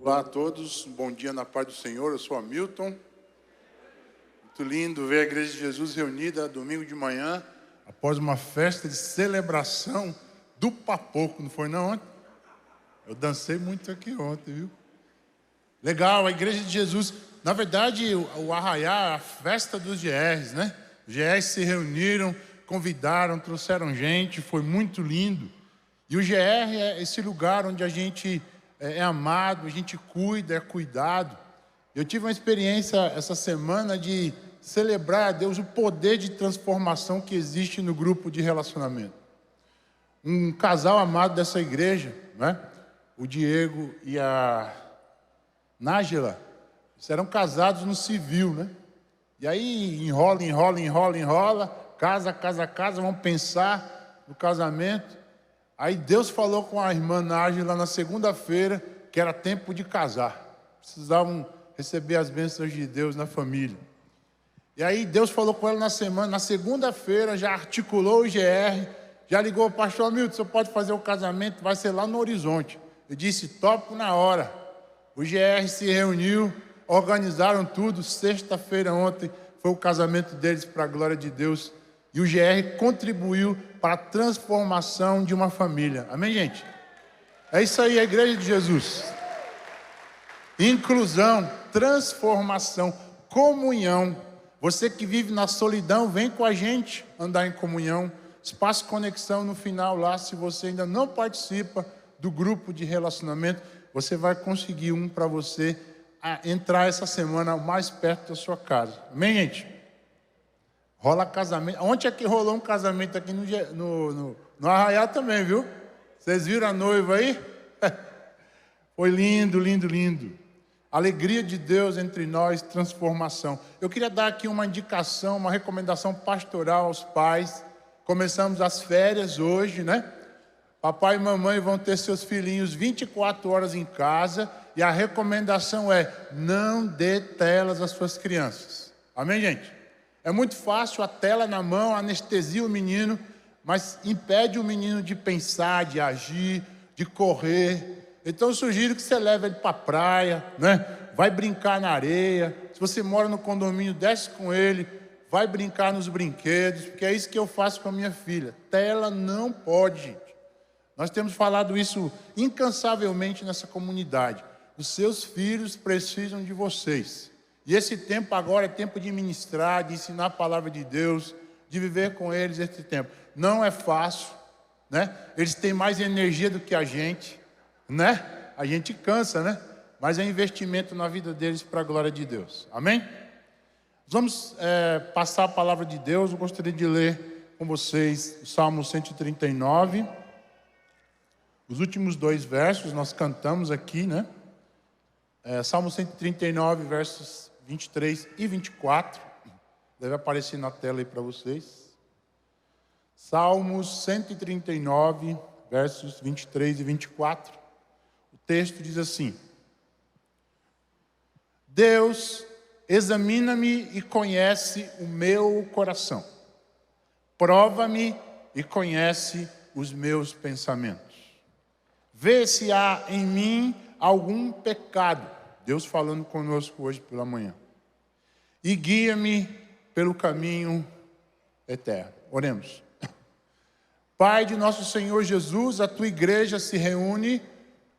Olá a todos, um bom dia na paz do Senhor. Eu sou Hamilton. Muito lindo ver a Igreja de Jesus reunida domingo de manhã, após uma festa de celebração do Papoco, não foi não ontem? Eu dancei muito aqui ontem, viu? Legal, a Igreja de Jesus, na verdade o Arraiá, a festa dos GRs, né? Os GRs se reuniram, convidaram, trouxeram gente, foi muito lindo. E o GR é esse lugar onde a gente é amado, a gente cuida, é cuidado. Eu tive uma experiência essa semana de celebrar a Deus o poder de transformação que existe no grupo de relacionamento. Um casal amado dessa igreja, né? O Diego e a Nájila, eles eram casados no civil, né? E aí enrola, casa, vão pensar no casamento. Aí Deus falou com a irmã Nájila na segunda-feira que era tempo de casar. Precisavam receber as bênçãos de Deus na família. E aí Deus falou com ela na segunda-feira, já articulou o GR, já ligou, pastor Hamilton, você pode fazer o casamento, vai ser lá no Horizonte. Eu disse, topo na hora. O GR se reuniu, organizaram tudo, sexta-feira ontem foi o casamento deles para a glória de Deus. E o GR contribuiu para a transformação de uma família. Amém, gente? É isso aí, a Igreja de Jesus. Inclusão, transformação, comunhão. Você que vive na solidão, vem com a gente andar em comunhão. Espaço Conexão no final lá, se você ainda não participa do grupo de relacionamento, você vai conseguir um para você entrar essa semana mais perto da sua casa. Amém, gente? Rola casamento. Ontem aqui rolou um casamento aqui no Arraiá também, viu? Vocês viram a noiva aí? Foi lindo. Alegria de Deus entre nós, transformação. Eu queria dar aqui uma indicação, uma recomendação pastoral aos pais. Começamos as férias hoje, né? Papai e mamãe vão ter seus filhinhos 24 horas em casa. E a recomendação é, não dê telas às suas crianças. Amém, gente? É muito fácil, a tela na mão, anestesia o menino, mas impede o menino de pensar, de agir, de correr. Então eu sugiro que você leve ele para a praia, né? Vai brincar na areia. Se você mora no condomínio, desce com ele, vai brincar nos brinquedos, porque é isso que eu faço com a minha filha. Tela não pode, gente. Nós temos falado isso incansavelmente nessa comunidade. Os seus filhos precisam de vocês. E esse tempo agora é tempo de ministrar, de ensinar a palavra de Deus, de viver com eles esse tempo. Não é fácil, né? Eles têm mais energia do que a gente, né? A gente cansa, né? Mas é investimento na vida deles para a glória de Deus. Amém? Vamos passar a palavra de Deus. Eu gostaria de ler com vocês o Salmo 139. Os últimos 2 versos nós cantamos aqui, né? Salmo 139, versos 23 e 24. Deve aparecer na tela aí para vocês. Salmos 139, versos 23 e 24. O texto diz assim: Deus examina-me e conhece o meu coração. Prova-me e conhece os meus pensamentos. Vê se há em mim algum pecado. Deus falando conosco hoje pela manhã. E guia-me pelo caminho eterno. Oremos. Pai de nosso Senhor Jesus, a tua igreja se reúne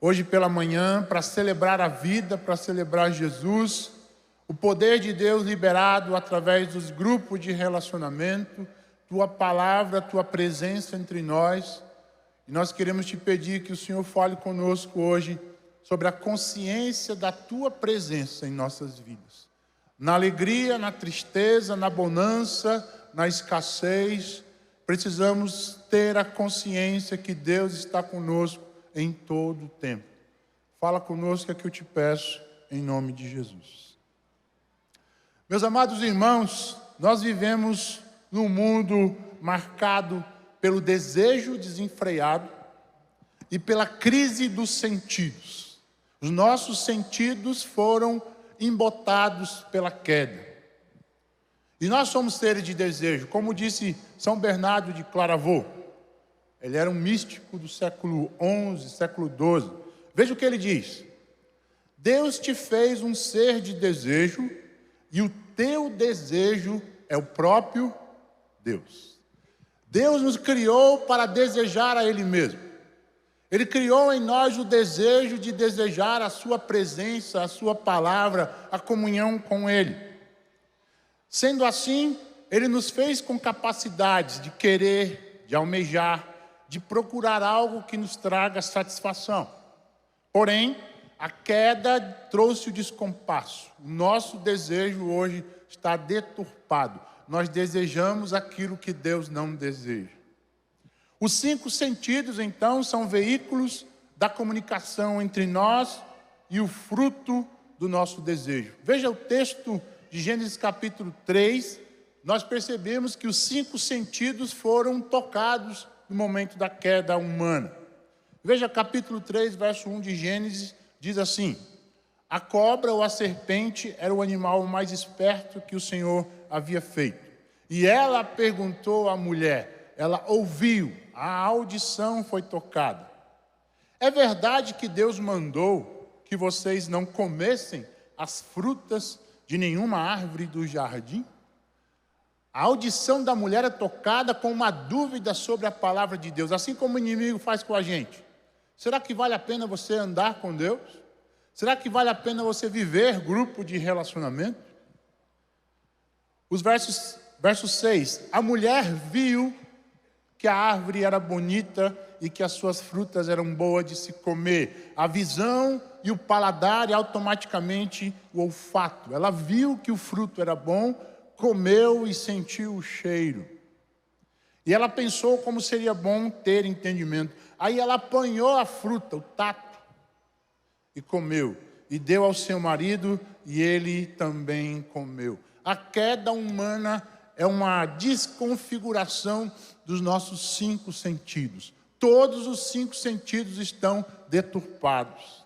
hoje pela manhã para celebrar a vida, para celebrar Jesus, o poder de Deus liberado através dos grupos de relacionamento, tua palavra, tua presença entre nós. E nós queremos te pedir que o Senhor fale conosco hoje sobre a consciência da tua presença em nossas vidas. Na alegria, na tristeza, na bonança, na escassez, precisamos ter a consciência que Deus está conosco em todo o tempo. Fala conosco, é que eu te peço, em nome de Jesus. Meus amados irmãos, nós vivemos num mundo marcado pelo desejo desenfreado e pela crise dos sentidos. Os nossos sentidos foram embotados pela queda. E nós somos seres de desejo. Como disse São Bernardo de Claravaux, ele era um místico do século XI, século XII. Veja o que ele diz. Deus te fez um ser de desejo e o teu desejo é o próprio Deus. Deus nos criou para desejar a Ele mesmo. Ele criou em nós o desejo de desejar a sua presença, a sua palavra, a comunhão com Ele. Sendo assim, Ele nos fez com capacidades de querer, de almejar, de procurar algo que nos traga satisfação. Porém, a queda trouxe o descompasso. O nosso desejo hoje está deturpado. Nós desejamos aquilo que Deus não deseja. Os 5 sentidos, então, são veículos da comunicação entre nós e o fruto do nosso desejo. Veja o texto de Gênesis capítulo 3. Nós percebemos que os 5 sentidos foram tocados no momento da queda humana. Veja capítulo 3, verso 1 de Gênesis, diz assim: a cobra ou a serpente era o animal mais esperto que o Senhor havia feito. E ela perguntou à mulher, ela ouviu, a audição foi tocada. É verdade que Deus mandou que vocês não comessem as frutas de nenhuma árvore do jardim? A audição da mulher é tocada com uma dúvida sobre a palavra de Deus, assim como o inimigo faz com a gente. Será que vale a pena você andar com Deus? Será que vale a pena você viver grupo de relacionamento? Os verso 6. A mulher viu que a árvore era bonita e que as suas frutas eram boas de se comer. A visão e o paladar e automaticamente o olfato. Ela viu que o fruto era bom, comeu e sentiu o cheiro. E ela pensou como seria bom ter entendimento. Aí ela apanhou a fruta, o tato, e comeu. E deu ao seu marido e ele também comeu. A queda humana é uma desconfiguração dos nossos 5 sentidos. Todos os 5 sentidos estão deturpados.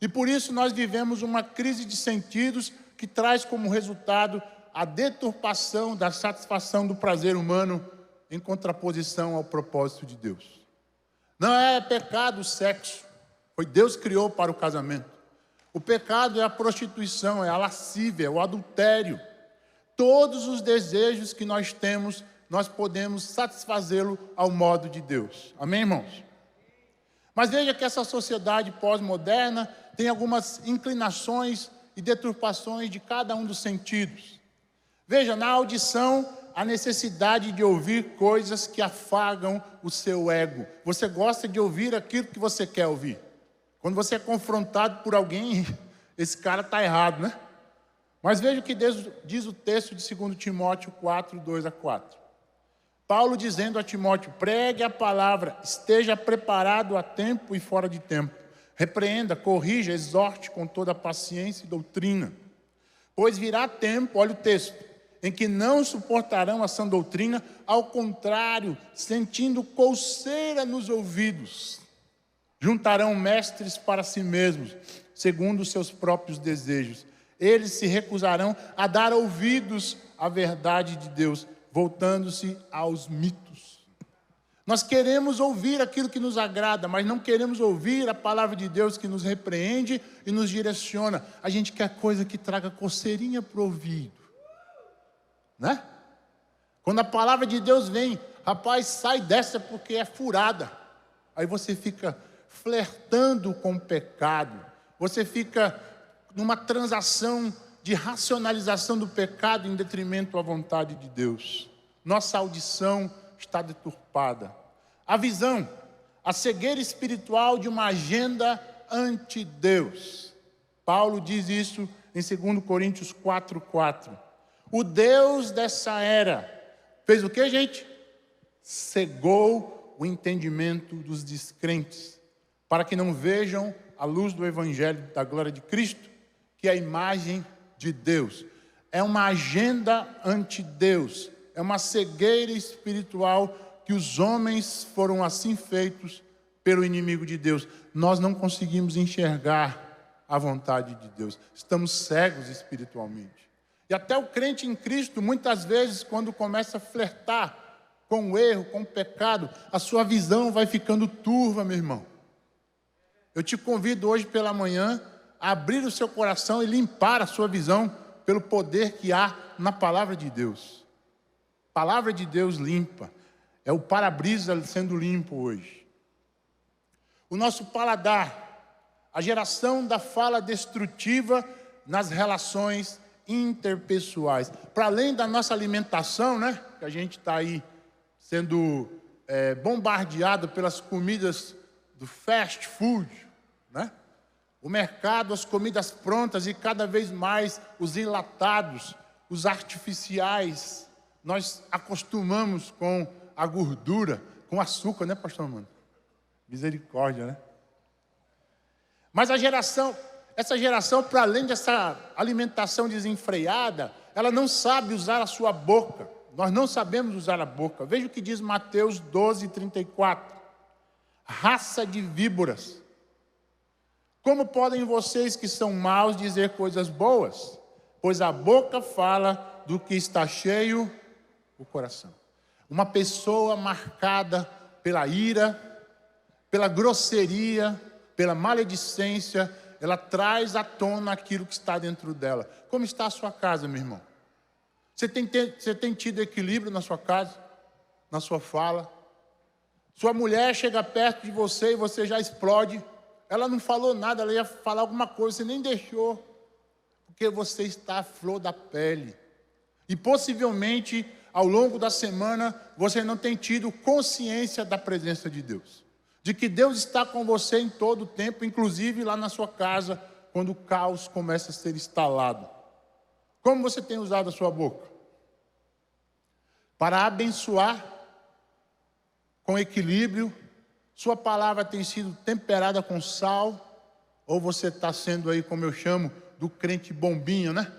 E por isso nós vivemos uma crise de sentidos que traz como resultado a deturpação da satisfação do prazer humano em contraposição ao propósito de Deus. Não é pecado o sexo. Foi Deus que criou para o casamento. O pecado é a prostituição, é a lascívia, é o adultério. Todos os desejos que nós temos, nós podemos satisfazê-lo ao modo de Deus. Amém, irmãos? Mas veja que essa sociedade pós-moderna tem algumas inclinações e deturpações de cada um dos sentidos. Veja, na audição, a necessidade de ouvir coisas que afagam o seu ego. Você gosta de ouvir aquilo que você quer ouvir. Quando você é confrontado por alguém, esse cara está errado, né? Mas veja o que diz o texto de 2 Timóteo 4, 2-4. Paulo dizendo a Timóteo: pregue a palavra, esteja preparado a tempo e fora de tempo. Repreenda, corrija, exorte com toda paciência e doutrina. Pois virá tempo, olha o texto, em que não suportarão a sã doutrina, ao contrário, sentindo coceira nos ouvidos, juntarão mestres para si mesmos, segundo os seus próprios desejos. Eles se recusarão a dar ouvidos à verdade de Deus, voltando-se aos mitos. Nós queremos ouvir aquilo que nos agrada, mas não queremos ouvir a palavra de Deus que nos repreende e nos direciona. A gente quer coisa que traga coceirinha para o ouvido, né? Quando a palavra de Deus vem, rapaz, sai dessa porque é furada. Aí você fica flertando com o pecado. Você fica numa transação de racionalização do pecado em detrimento à vontade de Deus. Nossa audição está deturpada. A visão, a cegueira espiritual de uma agenda anti-Deus. Paulo diz isso em 2 Coríntios 4:4. O Deus dessa era fez o que, gente? Cegou o entendimento dos descrentes, para que não vejam a luz do Evangelho da glória de Cristo, que é a imagem de Deus. É uma agenda anti-Deus, é uma cegueira espiritual que os homens foram assim feitos pelo inimigo de Deus. Nós não conseguimos enxergar a vontade de Deus, estamos cegos espiritualmente. E até o crente em Cristo, muitas vezes, quando começa a flertar com o erro, com o pecado, a sua visão vai ficando turva, meu irmão. Eu te convido hoje pela manhã abrir o seu coração e limpar a sua visão pelo poder que há na palavra de Deus. A palavra de Deus limpa. É o para-brisa sendo limpo hoje. O nosso paladar, a geração da fala destrutiva nas relações interpessoais. Para além da nossa alimentação, né? Que a gente está aí sendo bombardeado pelas comidas do fast food, né? O mercado, as comidas prontas e cada vez mais os enlatados, os artificiais. Nós acostumamos com a gordura, com açúcar, né, pastor Mano? Misericórdia, né? Mas essa geração, para além dessa alimentação desenfreada, ela não sabe usar a sua boca. Nós não sabemos usar a boca. Veja o que diz Mateus 12:34. Raça de víboras. Como podem vocês que são maus dizer coisas boas? Pois a boca fala do que está cheio o coração. Uma pessoa marcada pela ira, pela grosseria, pela maledicência, ela traz à tona aquilo que está dentro dela. Como está a sua casa, meu irmão? Você tem tido equilíbrio na sua casa, na sua fala? Sua mulher chega perto de você e você já explode. Ela não falou nada, ela ia falar alguma coisa, você nem deixou. Porque você está à flor da pele. E possivelmente, ao longo da semana, você não tem tido consciência da presença de Deus. De que Deus está com você em todo o tempo, inclusive lá na sua casa, quando o caos começa a ser instalado. Como você tem usado a sua boca? Para abençoar com equilíbrio, sua palavra tem sido temperada com sal, ou você está sendo aí, como eu chamo, do crente bombinha, né?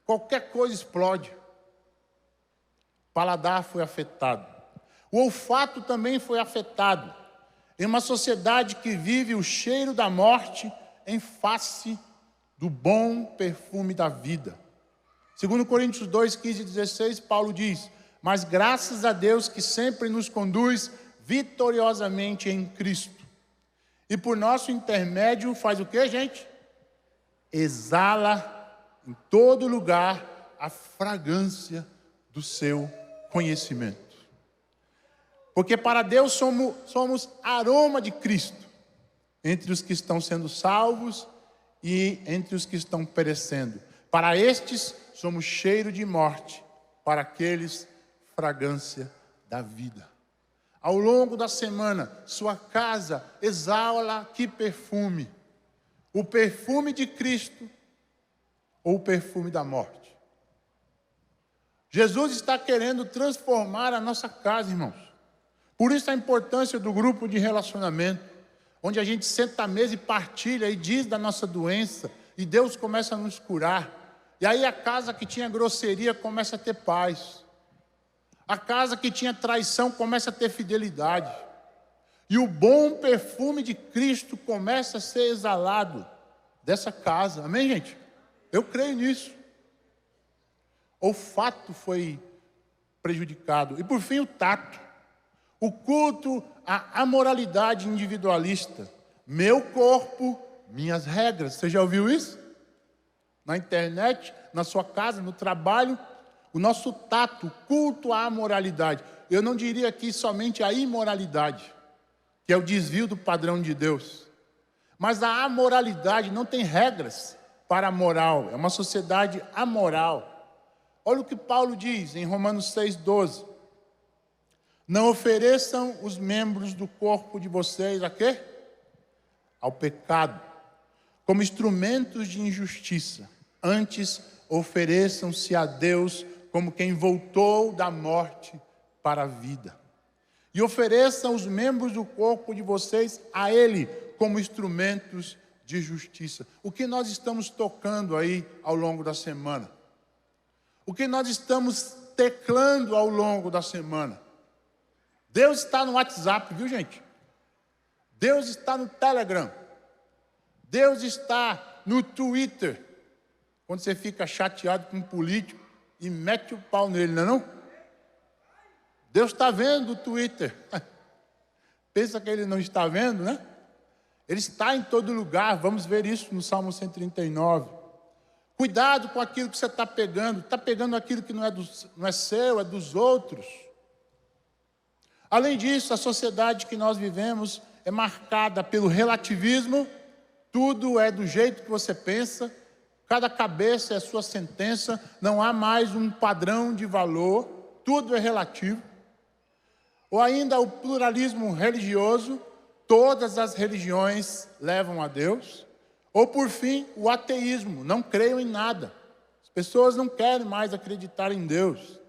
Qualquer coisa explode. O paladar foi afetado. O olfato também foi afetado. Em uma sociedade que vive o cheiro da morte em face do bom perfume da vida. Segundo Coríntios 2, 15 e 16, Paulo diz: mas graças a Deus que sempre nos conduz vitoriosamente em Cristo. E por nosso intermédio faz o que, gente? Exala em todo lugar a fragrância do seu conhecimento. Porque para Deus somos aroma de Cristo, entre os que estão sendo salvos e entre os que estão perecendo. Para estes, somos cheiro de morte, para aqueles, fragrância da vida. Ao longo da semana, sua casa exala que perfume? O perfume de Cristo ou o perfume da morte? Jesus está querendo transformar a nossa casa, irmãos. Por isso a importância do grupo de relacionamento, onde a gente senta à mesa e partilha e diz da nossa doença, e Deus começa a nos curar. E aí a casa que tinha grosseria começa a ter paz. A casa que tinha traição começa a ter fidelidade. E o bom perfume de Cristo começa a ser exalado dessa casa. Amém, gente? Eu creio nisso. O olfato foi prejudicado. E por fim, o tato. O culto à amoralidade individualista. Meu corpo, minhas regras. Você já ouviu isso? Na internet, na sua casa, no trabalho. O nosso tato, o culto à amoralidade. Eu não diria aqui somente a imoralidade, que é o desvio do padrão de Deus. Mas a amoralidade não tem regras para a moral. É uma sociedade amoral. Olha o que Paulo diz em Romanos 6,12. Não ofereçam os membros do corpo de vocês a quê? Ao pecado, como instrumentos de injustiça. Antes, ofereçam-se a Deus como quem voltou da morte para a vida. E ofereçam os membros do corpo de vocês a Ele como instrumentos de justiça. O que nós estamos tocando aí ao longo da semana? O que nós estamos teclando ao longo da semana? Deus está no WhatsApp, viu, gente? Deus está no Telegram. Deus está no Twitter. Quando você fica chateado com um político e mete o pau nele, não é não? Deus está vendo o Twitter. Pensa que ele não está vendo, né? Ele está em todo lugar, vamos ver isso no Salmo 139. Cuidado com aquilo que você está pegando aquilo que não é seu, é dos outros. Além disso, a sociedade que nós vivemos é marcada pelo relativismo, tudo é do jeito que você pensa, cada cabeça é sua sentença, não há mais um padrão de valor, tudo é relativo. Ou ainda o pluralismo religioso, todas as religiões levam a Deus. Ou por fim, o ateísmo, não creiam em nada. As pessoas não querem mais acreditar em Deus.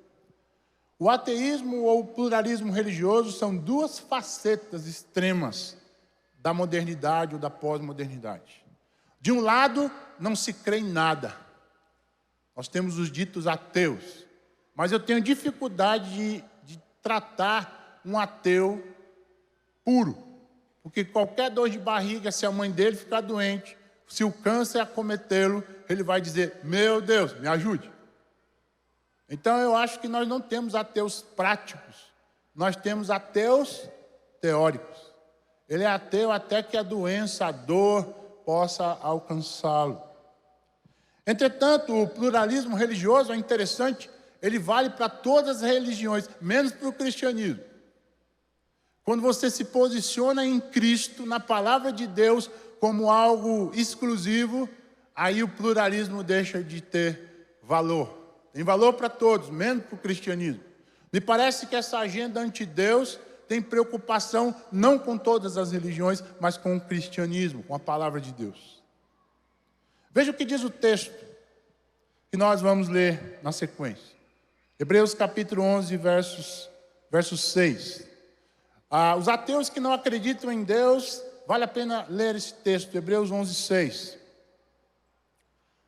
O ateísmo ou o pluralismo religioso são duas facetas extremas da modernidade ou da pós-modernidade. De um lado, não se crê em nada. Nós temos os ditos ateus. Mas eu tenho dificuldade de tratar um ateu puro. Porque qualquer dor de barriga, se a mãe dele ficar doente, se o câncer acometê-lo, ele vai dizer, meu Deus, me ajude. Então eu acho que nós não temos ateus práticos, nós temos ateus teóricos. Ele é ateu até que a doença, a dor, possa alcançá-lo. Entretanto, o pluralismo religioso é interessante, ele vale para todas as religiões, menos para o cristianismo. Quando você se posiciona em Cristo, na palavra de Deus, como algo exclusivo, aí o pluralismo deixa de ter valor. Tem valor para todos, menos para o cristianismo. Me parece que essa agenda anti-Deus tem preocupação não com todas as religiões, mas com o cristianismo, com a palavra de Deus. Veja o que diz o texto que nós vamos ler na sequência. Hebreus capítulo 11, verso 6. Os ateus que não acreditam em Deus, vale a pena ler esse texto, Hebreus 11, 6.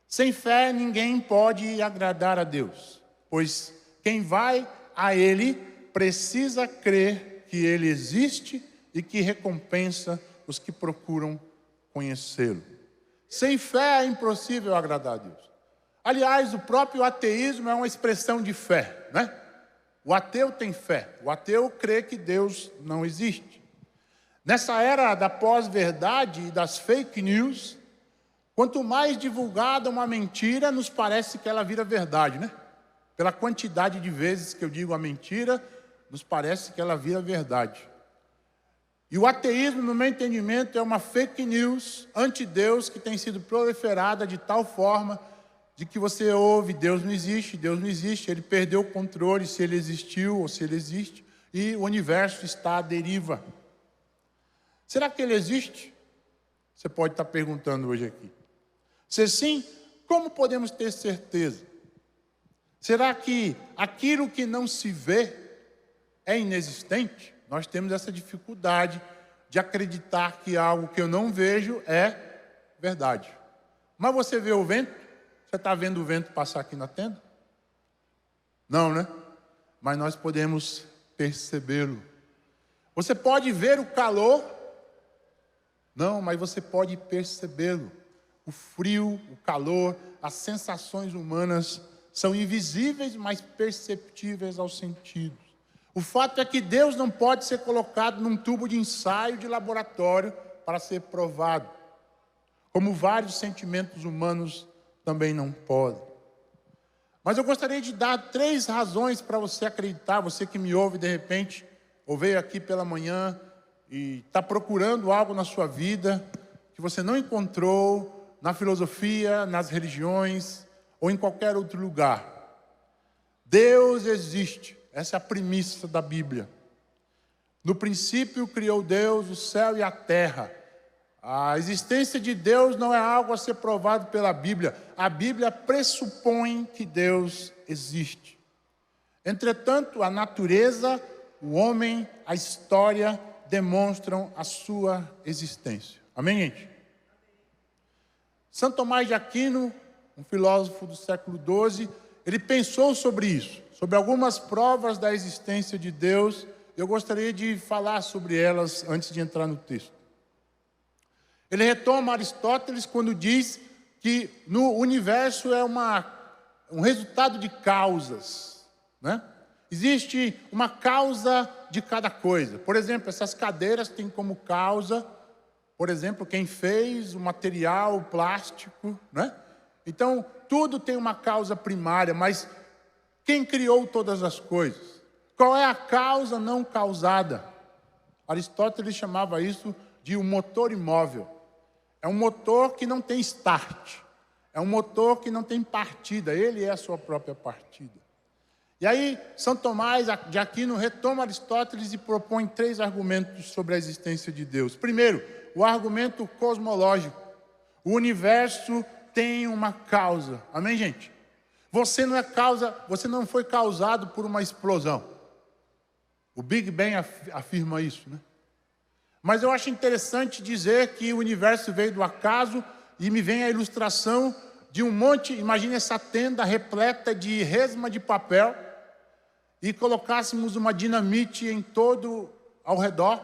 Sem fé ninguém pode agradar a Deus, pois quem vai a Ele precisa crer que Ele existe e que recompensa os que procuram conhecê-lo. Sem fé é impossível agradar a Deus. Aliás, o próprio ateísmo é uma expressão de fé, né? O ateu tem fé, o ateu crê que Deus não existe. Nessa era da pós-verdade e das fake news, quanto mais divulgada uma mentira, nos parece que ela vira verdade, né? Pela quantidade de vezes que eu digo a mentira, nos parece que ela vira verdade. E o ateísmo, no meu entendimento, é uma fake news anti-Deus que tem sido proliferada de tal forma de que você ouve, Deus não existe, Ele perdeu o controle, se Ele existiu ou se Ele existe, e o universo está à deriva. Será que Ele existe? Você pode estar perguntando hoje aqui. Se sim, como podemos ter certeza? Será que aquilo que não se vê é inexistente? Nós temos essa dificuldade de acreditar que algo que eu não vejo é verdade. Mas você vê o vento? Você está vendo o vento passar aqui na tenda? Não, né? Mas nós podemos percebê-lo. Você pode ver o calor? Não, mas você pode percebê-lo. O frio, o calor, as sensações humanas são invisíveis, mas perceptíveis aos sentidos. O fato é que Deus não pode ser colocado num tubo de ensaio de laboratório para ser provado. Como vários sentimentos humanos também não podem. Mas eu gostaria de dar 3 razões para você acreditar, você que me ouve de repente, ou veio aqui pela manhã e está procurando algo na sua vida que você não encontrou na filosofia, nas religiões ou em qualquer outro lugar. Deus existe, essa é a premissa da Bíblia. No princípio criou Deus o céu e a terra. A existência de Deus não é algo a ser provado pela Bíblia. A Bíblia pressupõe que Deus existe. Entretanto, a natureza, o homem, a história demonstram a sua existência. Amém, gente? Santo Tomás de Aquino, um filósofo do século XII, ele pensou sobre isso, sobre algumas provas da existência de Deus. Eu gostaria de falar sobre elas antes de entrar no texto. Ele retoma Aristóteles quando diz que no universo é um resultado de causas, né? Existe uma causa de cada coisa. Por exemplo, essas cadeiras têm como causa Por exemplo, quem fez o material, o plástico, né? Então, tudo tem uma causa primária, mas quem criou todas as coisas? Qual é a causa não causada? Aristóteles chamava isso de um motor imóvel. É um motor que não tem start. É um motor que não tem partida. Ele é a sua própria partida. E aí, São Tomás de Aquino retoma Aristóteles e propõe 3 argumentos sobre a existência de Deus. Primeiro, o argumento cosmológico. O universo tem uma causa. Amém, gente? Você não foi causado por uma explosão. O Big Bang afirma isso, né? Mas eu acho interessante dizer que o universo veio do acaso e me vem a ilustração de um monte, imagine essa tenda repleta de resma de papel e colocássemos uma dinamite em todo ao redor.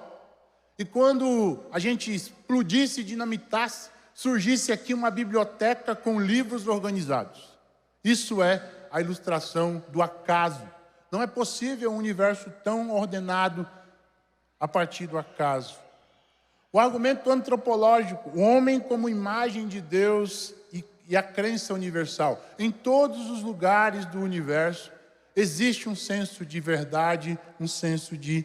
E quando a gente explodisse e dinamitasse, surgisse aqui uma biblioteca com livros organizados. Isso é a ilustração do acaso. Não é possível um universo tão ordenado a partir do acaso. O argumento antropológico, o homem como imagem de Deus e a crença universal. Em todos os lugares do universo existe um senso de verdade, um senso de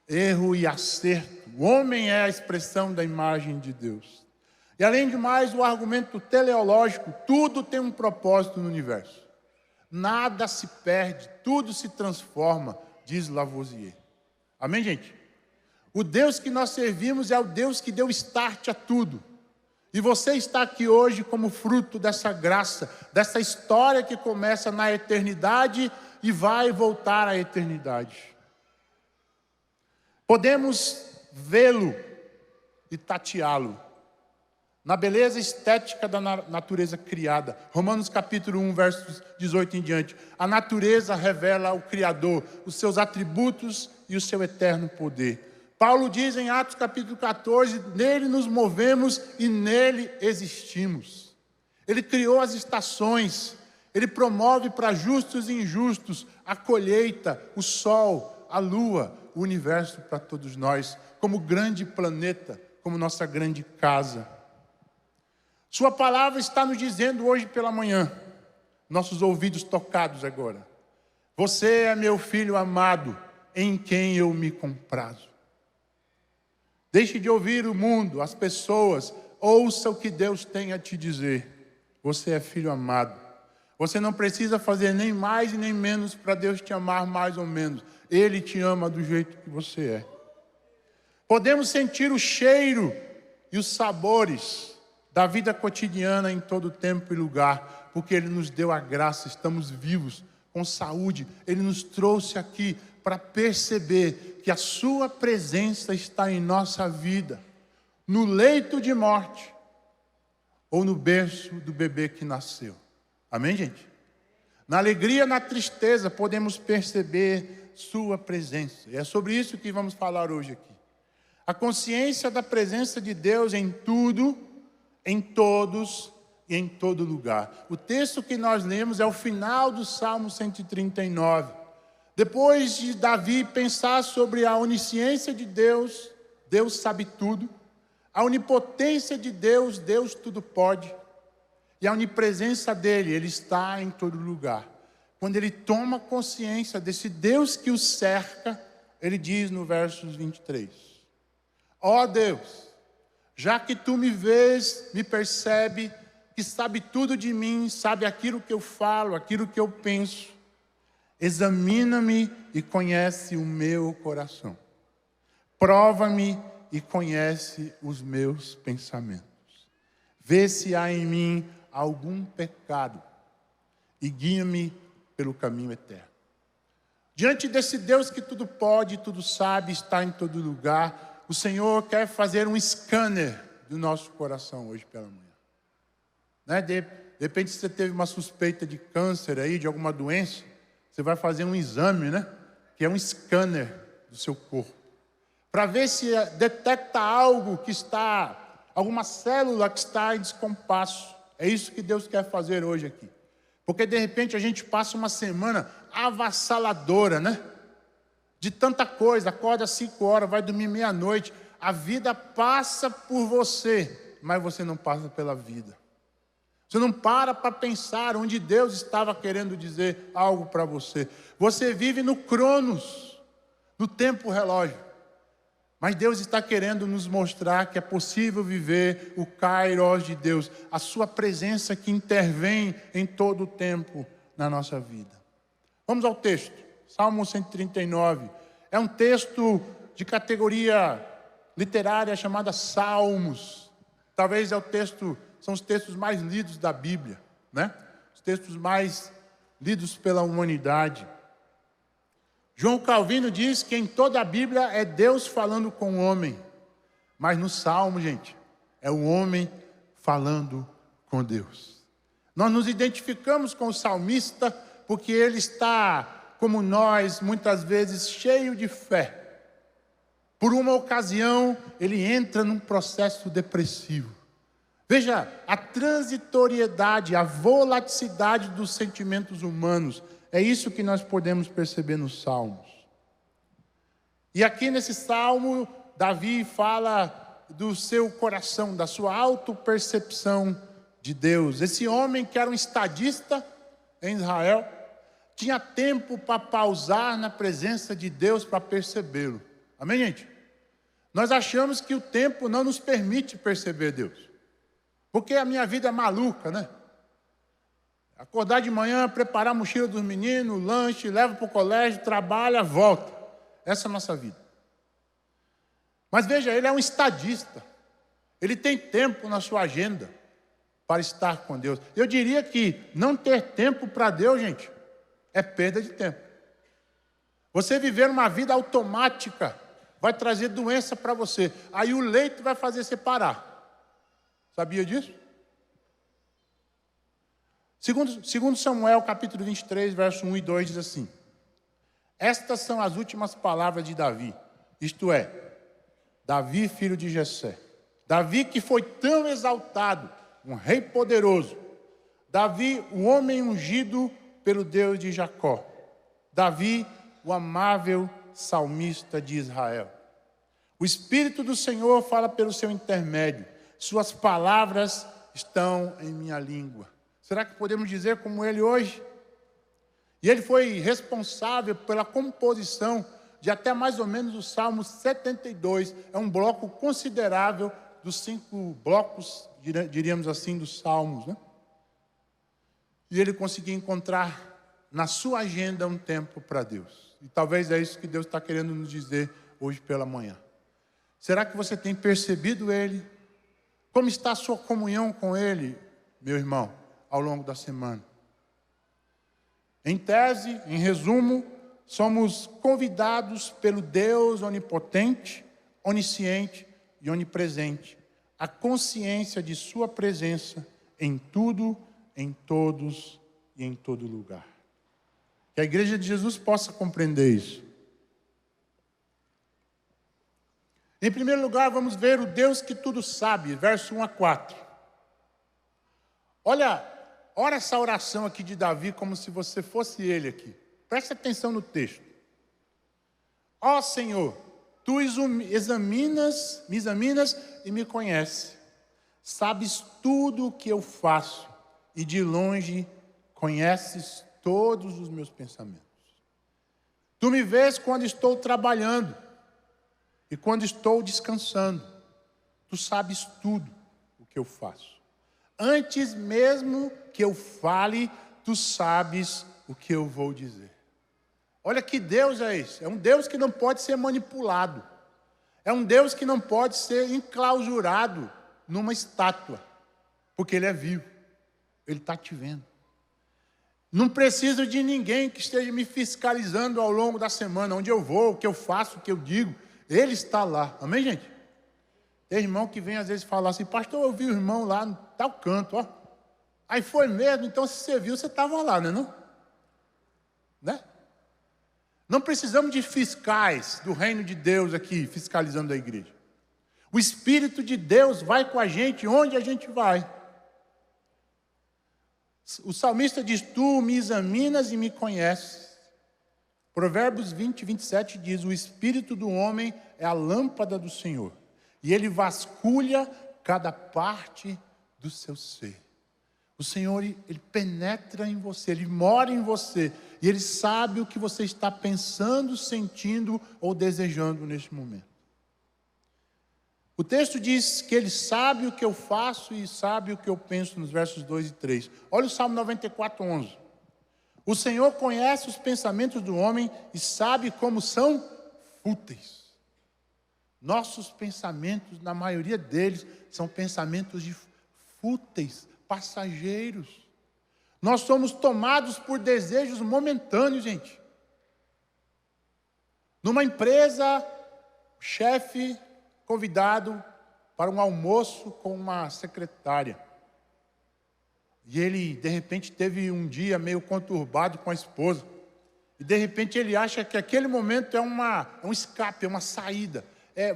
erro e acerto. O homem é a expressão da imagem de Deus. E além de mais, o argumento teleológico, tudo tem um propósito no universo. Nada se perde, tudo se transforma, diz Lavoisier. Amém, gente? O Deus que nós servimos é o Deus que deu start a tudo. E você está aqui hoje como fruto dessa graça, dessa história que começa na eternidade e vai voltar à eternidade. Podemos vê-lo e tateá-lo na beleza estética da natureza criada. Romanos capítulo 1, versos 18 em diante. A natureza revela o Criador, os seus atributos e o seu eterno poder. Paulo diz em Atos capítulo 14, nele nos movemos e nele existimos. Ele criou as estações, ele promove para justos e injustos a colheita, o sol, a lua, o universo para todos nós, como grande planeta, como nossa grande casa. Sua palavra está nos dizendo hoje pela manhã, nossos ouvidos tocados agora. Você é meu filho amado, em quem eu me comprazo. Deixe de ouvir o mundo, as pessoas, ouça o que Deus tem a te dizer. Você é filho amado. Você não precisa fazer nem mais e nem menos para Deus te amar mais ou menos. Ele te ama do jeito que você é. Podemos sentir o cheiro e os sabores da vida cotidiana em todo tempo e lugar, porque Ele nos deu a graça, estamos vivos, com saúde. Ele nos trouxe aqui para perceber que a sua presença está em nossa vida, no leito de morte ou no berço do bebê que nasceu. Amém, gente? Na alegria, na tristeza, podemos perceber sua presença. E é sobre isso que vamos falar hoje aqui. A consciência da presença de Deus em tudo, em todos e em todo lugar. O texto que nós lemos é o final do Salmo 139. Depois de Davi pensar sobre a onisciência de Deus, Deus sabe tudo. A onipotência de Deus, Deus tudo pode. E a onipresença dele, ele está em todo lugar. Quando ele toma consciência desse Deus que o cerca, ele diz no versos 23. Ó Deus, já que tu me vês, me percebe, que sabe tudo de mim, sabe aquilo que eu falo, aquilo que eu penso, examina-me e conhece o meu coração. Prova-me e conhece os meus pensamentos. Vê se há em mim algum pecado e guia-me pelo caminho eterno. Diante desse Deus que tudo pode, tudo sabe, está em todo lugar, o Senhor quer fazer um scanner do nosso coração hoje pela manhã. Né? De repente você teve uma suspeita de câncer aí, de alguma doença, você vai fazer um exame, né? Que é um scanner do seu corpo, para ver se detecta algo que está, alguma célula que está em descompasso. É isso que Deus quer fazer hoje aqui. Porque de repente a gente passa uma semana avassaladora, né? De tanta coisa, acorda às 5 horas, vai dormir meia-noite, a vida passa por você, mas você não passa pela vida. Você não para pensar onde Deus estava querendo dizer algo para você. Você vive no cronos, no tempo relógio. Mas Deus está querendo nos mostrar que é possível viver o kairos de Deus, a sua presença que intervém em todo o tempo na nossa vida. Vamos ao texto, Salmo 139. É um texto de categoria literária chamada Salmos. Talvez são os textos mais lidos da Bíblia, né? Os textos mais lidos pela humanidade. João Calvino diz que em toda a Bíblia é Deus falando com o homem. Mas no Salmo, gente, é o homem falando com Deus. Nós nos identificamos com o salmista porque ele está, como nós, muitas vezes cheio de fé. Por uma ocasião, ele entra num processo depressivo. Veja, a transitoriedade, a volatilidade dos sentimentos humanos. É isso que nós podemos perceber nos Salmos. E aqui nesse Salmo, Davi fala do seu coração, da sua autopercepção de Deus. Esse homem que era um estadista em Israel, tinha tempo para pausar na presença de Deus para percebê-lo. Amém, gente? Nós achamos que o tempo não nos permite perceber Deus. Porque a minha vida é maluca, né? Acordar de manhã, preparar a mochila dos meninos, lanche, leva para o colégio, trabalha, volta. Essa é a nossa vida. Mas veja, ele é um estadista. Ele tem tempo na sua agenda para estar com Deus. Eu diria que não ter tempo para Deus, gente, é perda de tempo. Você viver uma vida automática vai trazer doença para você. Aí o leite vai fazer você parar. Sabia disso? Segundo Samuel, capítulo 23, verso 1 e 2, diz assim: estas são as últimas palavras de Davi, isto é, Davi, filho de Jessé. Davi que foi tão exaltado, um rei poderoso. Davi, o homem ungido pelo Deus de Jacó. Davi, o amável salmista de Israel. O Espírito do Senhor fala pelo seu intermédio. Suas palavras estão em minha língua. Será que podemos dizer como ele hoje? E ele foi responsável pela composição de até mais ou menos o Salmo 72. É um bloco considerável dos 5 blocos, diríamos assim, dos Salmos, né? E ele conseguiu encontrar na sua agenda um tempo para Deus. E talvez é isso que Deus está querendo nos dizer hoje pela manhã. Será que você tem percebido Ele? Como está a sua comunhão com Ele, meu irmão, ao longo da semana? Em tese, em resumo, somos convidados pelo Deus onipotente, onisciente e onipresente, a consciência de sua presença em tudo, em todos e em todo lugar. Que a Igreja de Jesus possa compreender isso. Em primeiro lugar, vamos ver o Deus que tudo sabe, verso 1 a 4. Olha essa oração aqui de Davi como se você fosse ele aqui. Preste atenção no texto. Ó Senhor, Tu me examinas e me conheces. Sabes tudo o que eu faço e de longe conheces todos os meus pensamentos. Tu me vês quando estou trabalhando e quando estou descansando. Tu sabes tudo o que eu faço. Antes mesmo que eu fale, tu sabes o que eu vou dizer. Olha que Deus é esse. É um Deus que não pode ser manipulado. É um Deus que não pode ser enclausurado numa estátua. Porque Ele é vivo. Ele está te vendo. Não preciso de ninguém que esteja me fiscalizando ao longo da semana, onde eu vou, o que eu faço, o que eu digo. Ele está lá. Amém, gente? Tem irmão que vem às vezes falar assim: pastor, eu vi o irmão lá no tal canto, ó. Aí foi mesmo, então se você viu, você estava lá, não? Né? Não precisamos de fiscais do reino de Deus aqui, fiscalizando a igreja. O Espírito de Deus vai com a gente onde a gente vai. O salmista diz: tu me examinas e me conheces. Provérbios 20, 27 diz: o Espírito do homem é a lâmpada do Senhor, E Ele vasculha cada parte do seu ser. O Senhor, Ele penetra em você, Ele mora em você. E Ele sabe o que você está pensando, sentindo ou desejando neste momento. O texto diz que Ele sabe o que eu faço e sabe o que eu penso nos versos 2 e 3. Olha o Salmo 94, 11. O Senhor conhece os pensamentos do homem e sabe como são fúteis. Nossos pensamentos, na maioria deles, são pensamentos fúteis, passageiros. Nós somos tomados por desejos momentâneos, gente. Numa empresa, o chefe convidado para um almoço com uma secretária. E ele, de repente, teve um dia meio conturbado com a esposa. E, de repente, ele acha que aquele momento é um escape, é uma saída.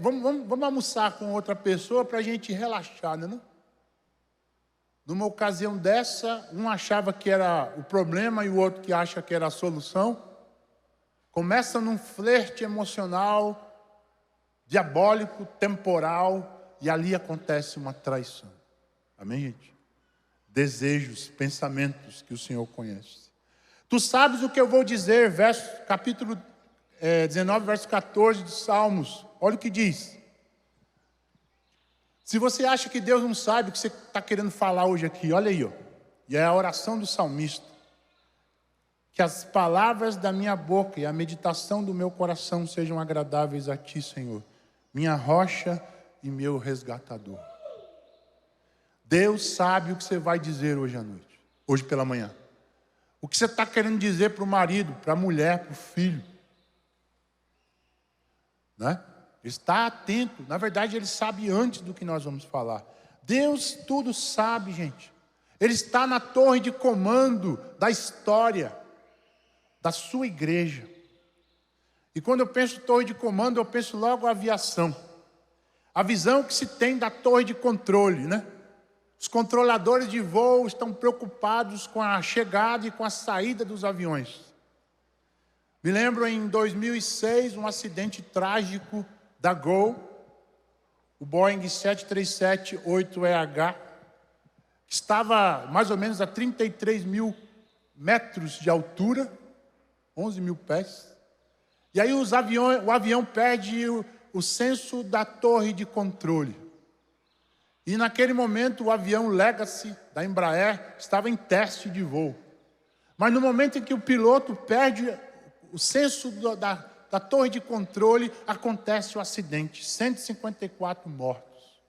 Vamos almoçar com outra pessoa para a gente relaxar, não é? Numa ocasião dessa, um achava que era o problema e o outro que acha que era a solução. Começa num flerte emocional, diabólico, temporal, e ali acontece uma traição. Amém, gente? Desejos, pensamentos que o Senhor conhece. Tu sabes o que eu vou dizer, capítulo 19, verso 14 de Salmos. Olha o que diz. Se você acha que Deus não sabe o que você está querendo falar hoje aqui, olha aí, ó. E é a oração do salmista. Que as palavras da minha boca e a meditação do meu coração sejam agradáveis a Ti, Senhor, minha rocha e meu resgatador. Deus sabe o que você vai dizer hoje à noite, hoje pela manhã. O que você está querendo dizer para o marido, para a mulher, para o filho. Né? Ele está atento. Na verdade, Ele sabe antes do que nós vamos falar. Deus tudo sabe, gente. Ele está na torre de comando da história da sua igreja. E quando eu penso torre de comando, eu penso logo aviação. A visão que se tem da torre de controle, né? Os controladores de voo estão preocupados com a chegada e com a saída dos aviões. Me lembro em 2006, um acidente trágico da Gol, o Boeing 737-8EH, que estava mais ou menos a 33 mil metros de altura, 11 mil pés. E aí o avião perde o senso da torre de controle. E naquele momento o avião Legacy da Embraer estava em teste de voo. Mas no momento em que o piloto perde o senso da torre de controle, acontece o acidente. 154 mortos.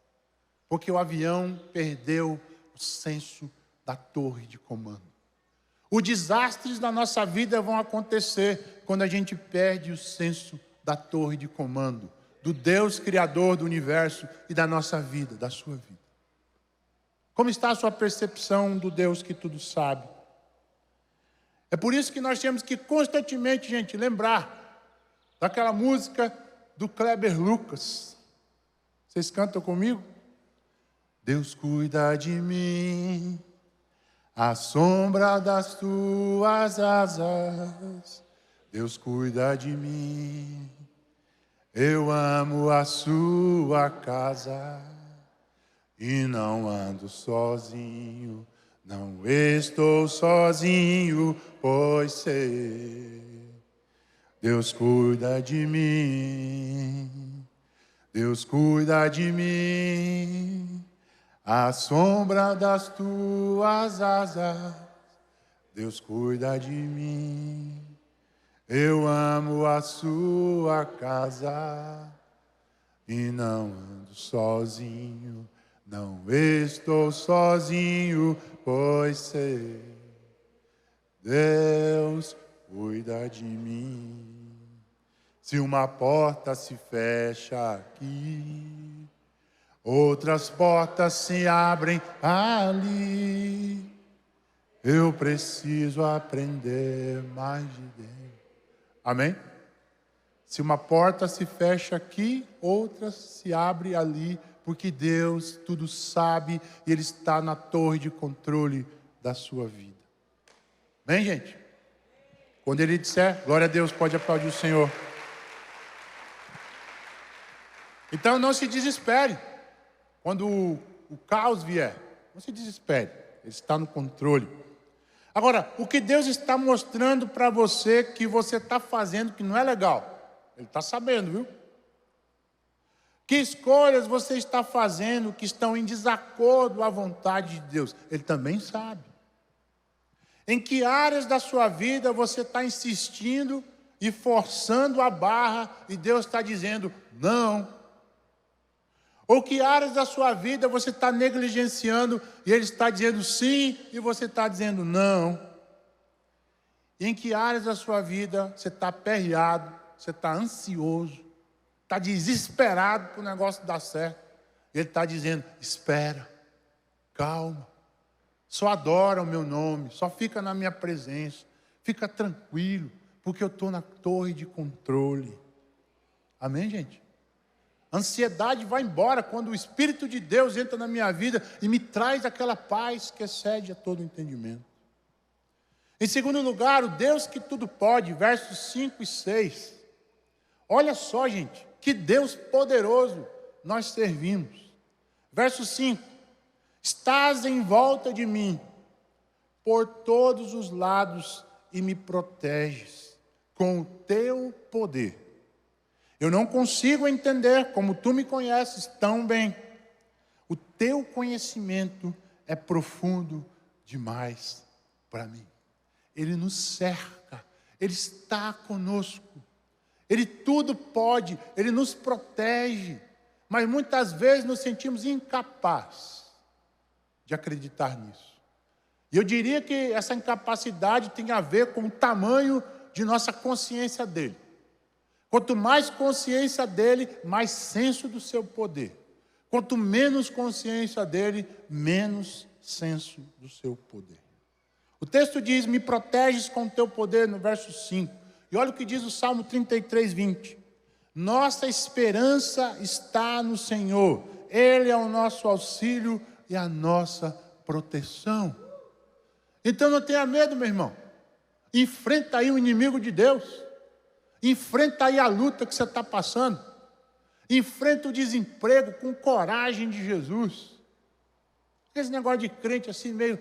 Porque o avião perdeu o senso da torre de comando. Os desastres da nossa vida vão acontecer quando a gente perde o senso da torre de comando, do Deus Criador do universo e da nossa vida, da sua vida. Como está a sua percepção do Deus que tudo sabe? É por isso que nós temos que constantemente, gente, lembrar daquela música do Kleber Lucas. Vocês cantam comigo? Deus cuida de mim, à sombra das tuas asas. Deus cuida de mim, eu amo a sua casa. E não ando sozinho, não estou sozinho, pois sei. Deus cuida de mim, Deus cuida de mim, à sombra das tuas asas. Deus cuida de mim, eu amo a sua casa. E não ando sozinho, não estou sozinho, pois sei. Deus cuida de mim. Se uma porta se fecha aqui, outras portas se abrem ali. Eu preciso aprender mais de Deus. Amém? Se uma porta se fecha aqui, outra se abre ali, porque Deus tudo sabe e Ele está na torre de controle da sua vida. Bem, gente? Quando Ele disser, glória a Deus, pode aplaudir o Senhor. Então não se desespere quando o caos vier. Não se desespere, Ele está no controle. Agora, o que Deus está mostrando para você que você está fazendo que não é legal, Ele está sabendo, viu? Que escolhas você está fazendo que estão em desacordo à vontade de Deus, Ele também sabe. Em que áreas da sua vida você está insistindo e forçando a barra e Deus está dizendo não. Ou que áreas da sua vida você está negligenciando e Ele está dizendo sim e você está dizendo não. E em que áreas da sua vida você está aperreado, você está ansioso, está desesperado para o negócio dar certo. E Ele está dizendo, espera, calma, só adora o meu nome, só fica na minha presença, fica tranquilo, porque eu estou na torre de controle. Amém, gente? A ansiedade vai embora quando o Espírito de Deus entra na minha vida e me traz aquela paz que excede a todo entendimento. Em segundo lugar, o Deus que tudo pode, versos 5 e 6. Olha só, gente, que Deus poderoso nós servimos. Verso 5. Estás em volta de mim, por todos os lados, e me proteges com o teu poder. Eu não consigo entender como tu me conheces tão bem. O teu conhecimento é profundo demais para mim. Ele nos cerca, Ele está conosco. Ele tudo pode, Ele nos protege. Mas muitas vezes nos sentimos incapazes de acreditar nisso. E eu diria que essa incapacidade tem a ver com o tamanho de nossa consciência dEle. Quanto mais consciência dEle, mais senso do seu poder. Quanto menos consciência dEle, menos senso do seu poder. O texto diz, me proteges com o teu poder, no verso 5. E olha o que diz o Salmo 33, 20. Nossa esperança está no Senhor. Ele é o nosso auxílio e a nossa proteção. Então não tenha medo, meu irmão. Enfrenta aí o inimigo de Deus. Enfrenta aí a luta que você está passando. Enfrenta o desemprego com coragem de Jesus. Esse negócio de crente assim meio,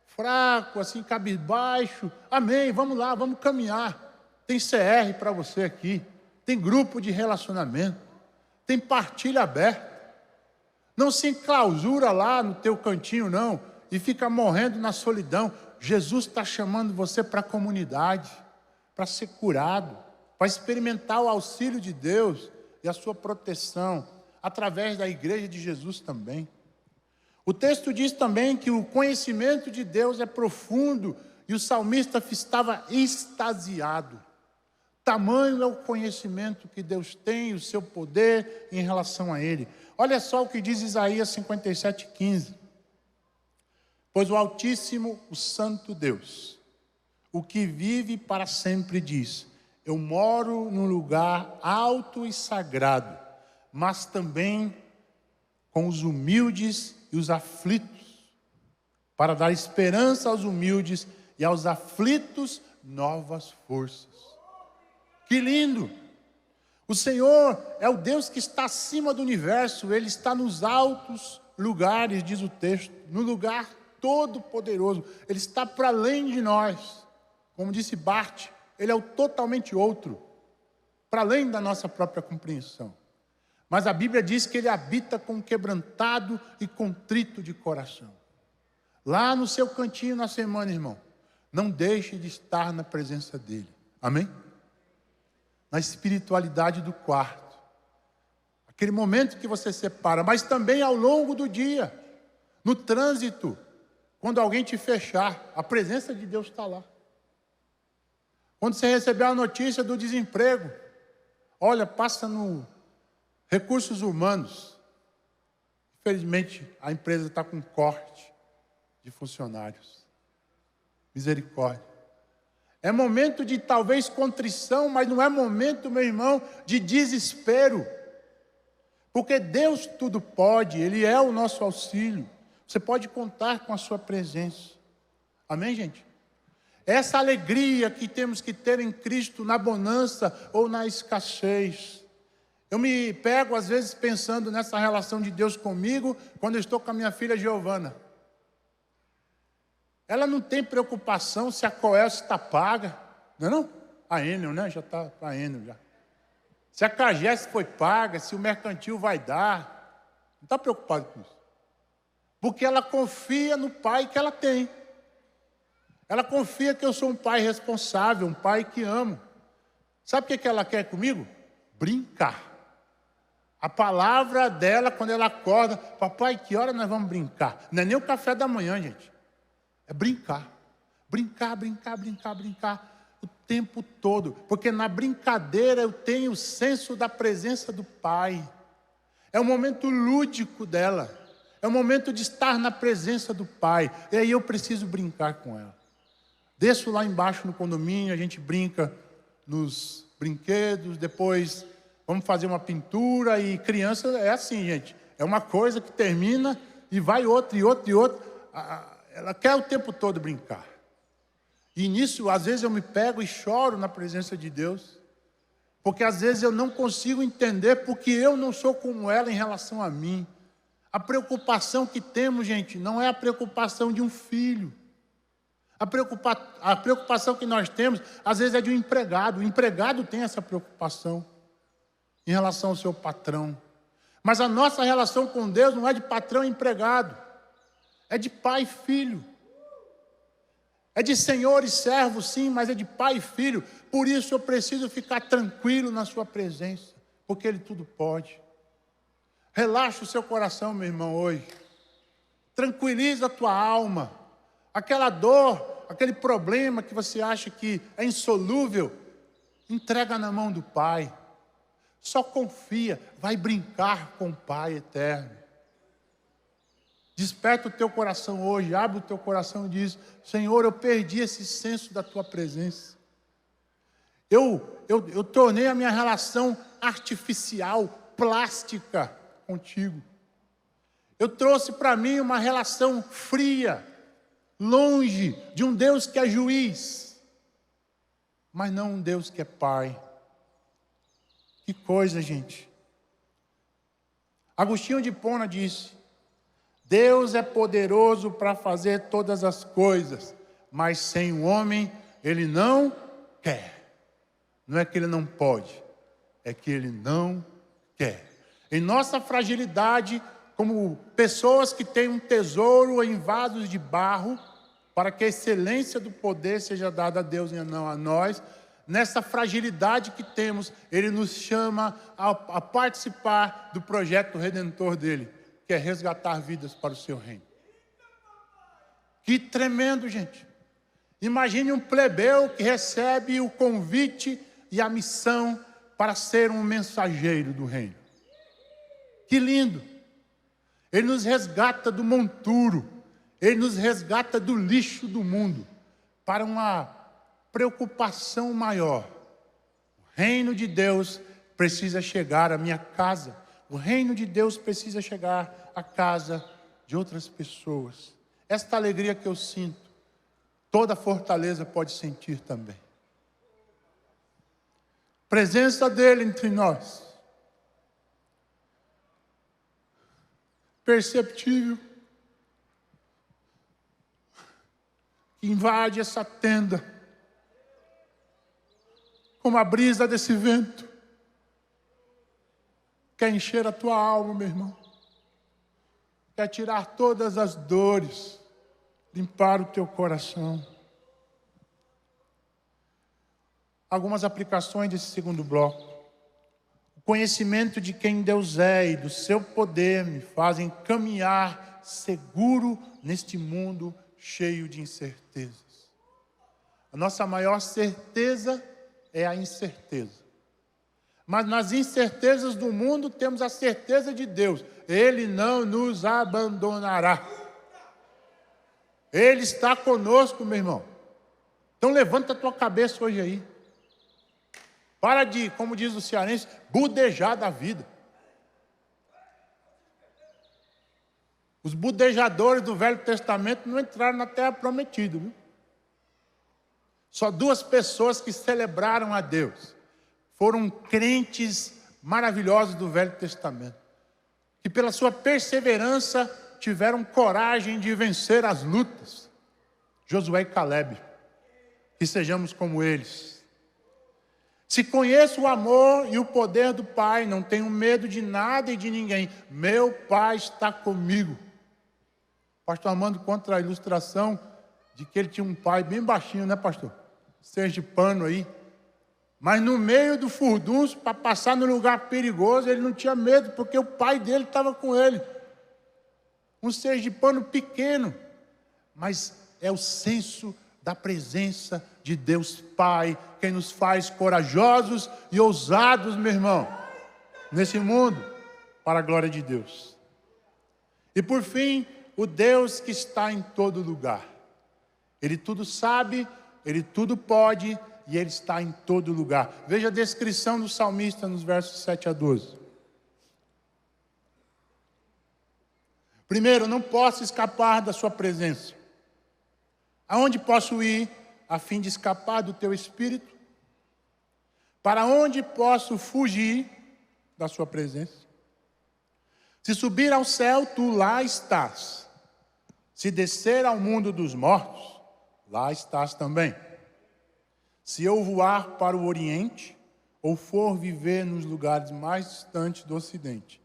fraco, assim, cabisbaixo. Amém, vamos lá, vamos caminhar. Tem CR para você aqui. Tem grupo de relacionamento. Tem partilha aberta. Não se enclausura lá no teu cantinho, não. E fica morrendo na solidão. Jesus está chamando você para a comunidade. Para ser curado. Para experimentar o auxílio de Deus e a sua proteção. Através da igreja de Jesus também. O texto diz também que o conhecimento de Deus é profundo e o salmista estava extasiado. Tamanho é o conhecimento que Deus tem, o seu poder em relação a Ele. Olha só o que diz Isaías 57:15. Pois o Altíssimo, o Santo Deus, o que vive para sempre diz, eu moro num lugar alto e sagrado, mas também com os humildes e os aflitos, para dar esperança aos humildes e aos aflitos novas forças. Que lindo! O Senhor é o Deus que está acima do universo, Ele está nos altos lugares, diz o texto, no lugar todo poderoso, Ele está para além de nós. Como disse Bart, Ele é o totalmente outro, para além da nossa própria compreensão. Mas a Bíblia diz que Ele habita com quebrantado e contrito de coração. Lá no seu cantinho na semana, irmão, não deixe de estar na presença dEle. Amém? Na espiritualidade do quarto. Aquele momento que você separa, mas também ao longo do dia. No trânsito, quando alguém te fechar, a presença de Deus está lá. Quando você receber a notícia do desemprego, olha, passa no recursos humanos. Infelizmente, a empresa está com corte de funcionários. Misericórdia. É momento de talvez contrição, mas não é momento, meu irmão, de desespero. Porque Deus tudo pode, Ele é o nosso auxílio. Você pode contar com a sua presença. Amém, gente? Essa alegria que temos que ter em Cristo na bonança ou na escassez. Eu me pego, às vezes, pensando nessa relação de Deus comigo, quando eu estou com a minha filha Giovana. Ela não tem preocupação se a Coelce está paga, não é não? A Enel, né? Já está para a Enel já. Se a Cagés foi paga, se o mercantil vai dar. Não está preocupado com isso. Porque ela confia no pai que ela tem. Ela confia que eu sou um pai responsável, um pai que amo. Sabe o que ela quer comigo? Brincar. A palavra dela, quando ela acorda, papai, que hora nós vamos brincar? Não é nem o café da manhã, gente. É brincar. Brincar, brincar, brincar, brincar. O tempo todo. Porque na brincadeira eu tenho o senso da presença do pai. É um momento lúdico dela. É um momento de estar na presença do pai. E aí eu preciso brincar com ela. Desço lá embaixo no condomínio, a gente brinca nos brinquedos, depois vamos fazer uma pintura, e criança é assim, gente. É uma coisa que termina e vai outra, e outra, e outra. Ela quer o tempo todo brincar. E nisso, às vezes eu me pego e choro na presença de Deus, porque às vezes eu não consigo entender porque eu não sou como ela em relação a mim. A preocupação que temos, gente, não é a preocupação de um filho. A preocupação que nós temos, às vezes, é de um empregado. O empregado tem essa preocupação em relação ao seu patrão. Mas a nossa relação com Deus não é de patrão e empregado. É de pai e filho. É de senhor e servo, sim, mas é de pai e filho. Por isso eu preciso ficar tranquilo na sua presença, porque Ele tudo pode. Relaxa o seu coração, meu irmão, hoje. Tranquiliza a tua alma. Aquela dor, aquele problema que você acha que é insolúvel, entrega na mão do Pai. Só confia, vai brincar com o Pai eterno. Desperta o teu coração hoje, abre o teu coração e diz: Senhor, eu perdi esse senso da tua presença. Eu tornei a minha relação artificial, plástica contigo. Eu trouxe para mim uma relação fria, longe de um Deus que é juiz, mas não um Deus que é pai. Que coisa, gente. Agostinho de Hipona disse: Deus é poderoso para fazer todas as coisas, mas sem o homem Ele não quer. Não é que Ele não pode, é que Ele não quer. Em nossa fragilidade, como pessoas que têm um tesouro em vasos de barro, para que a excelência do poder seja dada a Deus e não a nós, nessa fragilidade que temos, Ele nos chama a participar do projeto redentor dEle, que é resgatar vidas para o seu reino. Que tremendo, gente. Imagine um plebeu que recebe o convite e a missão para ser um mensageiro do reino. Que lindo. Ele nos resgata do monturo. Ele nos resgata do lixo do mundo para uma preocupação maior. O reino de Deus precisa chegar à minha casa. O reino de Deus precisa chegar à casa de outras pessoas. Esta alegria que eu sinto, toda Fortaleza pode sentir também. Presença dele entre nós. Perceptível. Invade essa tenda, como a brisa desse vento. Quer encher a tua alma, meu irmão. Quer tirar todas as dores, limpar o teu coração. Algumas aplicações desse segundo bloco. O conhecimento de quem Deus é e do seu poder me fazem caminhar seguro neste mundo cheio de incertezas. A nossa maior certeza é a incerteza. Mas nas incertezas do mundo temos a certeza de Deus. Ele não nos abandonará. Ele está conosco, meu irmão. Então levanta a tua cabeça hoje aí. Para de, como diz o cearense, budejar da vida. Os budejadores do Velho Testamento não entraram na Terra Prometida, viu? Só 2 pessoas que celebraram a Deus. Foram crentes maravilhosos do Velho Testamento, que pela sua perseverança tiveram coragem de vencer as lutas. Josué e Calebe, que sejamos como eles. Se conheço o amor e o poder do Pai, não tenho medo de nada e de ninguém. Meu Pai está comigo. O pastor Armando conta a ilustração de que ele tinha um pai bem baixinho, né, pastor? Sergipano aí. Mas no meio do furdunço, para passar no lugar perigoso, ele não tinha medo, porque o pai dele estava com ele. Um sergipano pequeno, mas é o senso da presença de Deus Pai, quem nos faz corajosos e ousados, meu irmão, nesse mundo, para a glória de Deus. E por fim, o Deus que está em todo lugar. Ele tudo sabe, Ele tudo pode e Ele está em todo lugar. Veja a descrição do salmista nos versos 7 a 12. Primeiro, não posso escapar da sua presença. Aonde posso ir a fim de escapar do teu espírito? Para onde posso fugir da sua presença? Se subir ao céu, tu lá estás. Se descer ao mundo dos mortos, lá estás também. Se eu voar para o Oriente, ou for viver nos lugares mais distantes do Ocidente,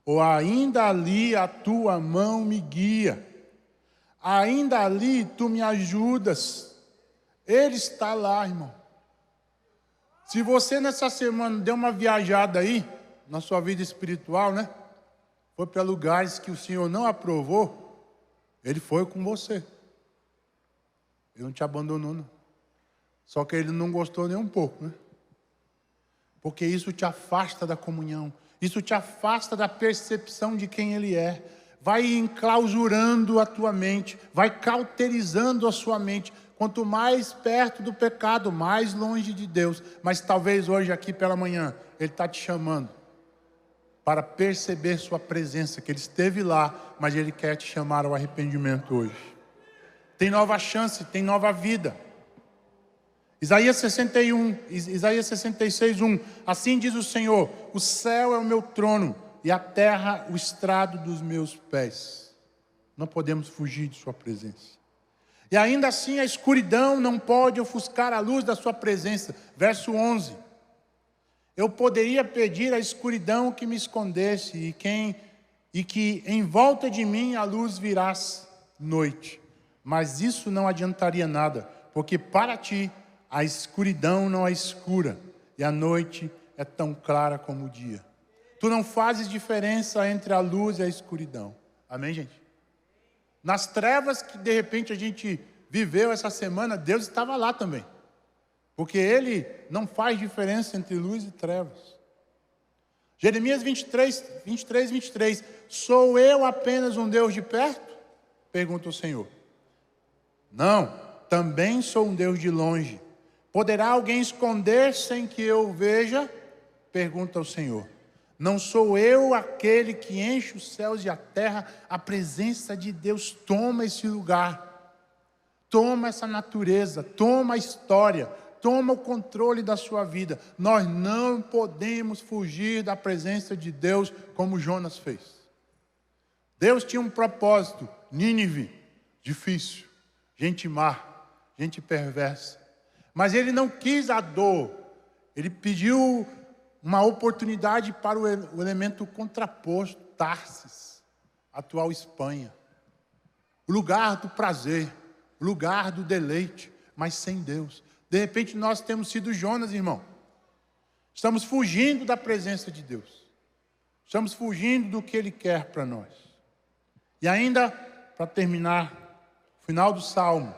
ou ainda ali a tua mão me guia, ainda ali tu me ajudas. Ele está lá, irmão. Se você nessa semana deu uma viajada aí, na sua vida espiritual, né? Foi para lugares que o Senhor não aprovou, Ele foi com você. Ele não te abandonou, não. Só que Ele não gostou nem um pouco, né? Porque isso te afasta da comunhão. Isso te afasta da percepção de quem Ele é. Vai enclausurando a tua mente. Vai cauterizando a sua mente. Quanto mais perto do pecado, mais longe de Deus. Mas talvez hoje aqui pela manhã, Ele está te chamando para perceber sua presença, que Ele esteve lá, mas Ele quer te chamar ao arrependimento hoje. Tem nova chance, tem nova vida. Isaías 66, 1. Assim diz o Senhor: o céu é o meu trono e a terra o estrado dos meus pés. Não podemos fugir de sua presença. E ainda assim a escuridão não pode ofuscar a luz da sua presença. Verso 11. Eu poderia pedir à escuridão que me escondesse e que em volta de mim a luz virasse noite. Mas isso não adiantaria nada, porque para ti a escuridão não é escura e a noite é tão clara como o dia. Tu não fazes diferença entre a luz e a escuridão. Amém, gente? Nas trevas que de repente a gente viveu essa semana, Deus estava lá também. Porque Ele não faz diferença entre luz e trevas. Jeremias 23. Sou eu apenas um Deus de perto? Pergunta o Senhor. Não, também sou um Deus de longe. Poderá alguém esconder sem que eu veja? Pergunta o Senhor. Não sou eu aquele que enche os céus e a terra? A presença de Deus toma esse lugar. Toma essa natureza, toma a história. Toma o controle da sua vida. Nós não podemos fugir da presença de Deus como Jonas fez. Deus tinha um propósito. Nínive, difícil, gente má, gente perversa. Mas Ele não quis a dor. Ele pediu uma oportunidade para o elemento contraposto, Tarsis, atual Espanha. O lugar do prazer, o lugar do deleite, mas sem Deus. De repente nós temos sido Jonas, irmão. Estamos fugindo da presença de Deus. Estamos fugindo do que Ele quer para nós. E ainda, para terminar, final do Salmo.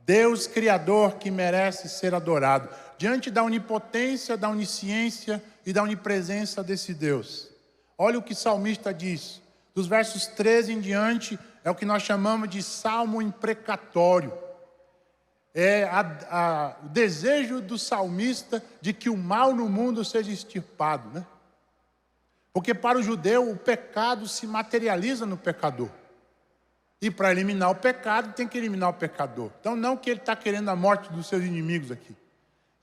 Deus Criador que merece ser adorado. Diante da onipotência, da onisciência e da onipresença desse Deus. Olha o que o salmista diz. Dos versos 13 em diante, é o que nós chamamos de salmo imprecatório. É o desejo do salmista de que o mal no mundo seja extirpado, né? Porque para o judeu o pecado se materializa no pecador. E para eliminar o pecado tem que eliminar o pecador. Então não que ele está querendo a morte dos seus inimigos aqui.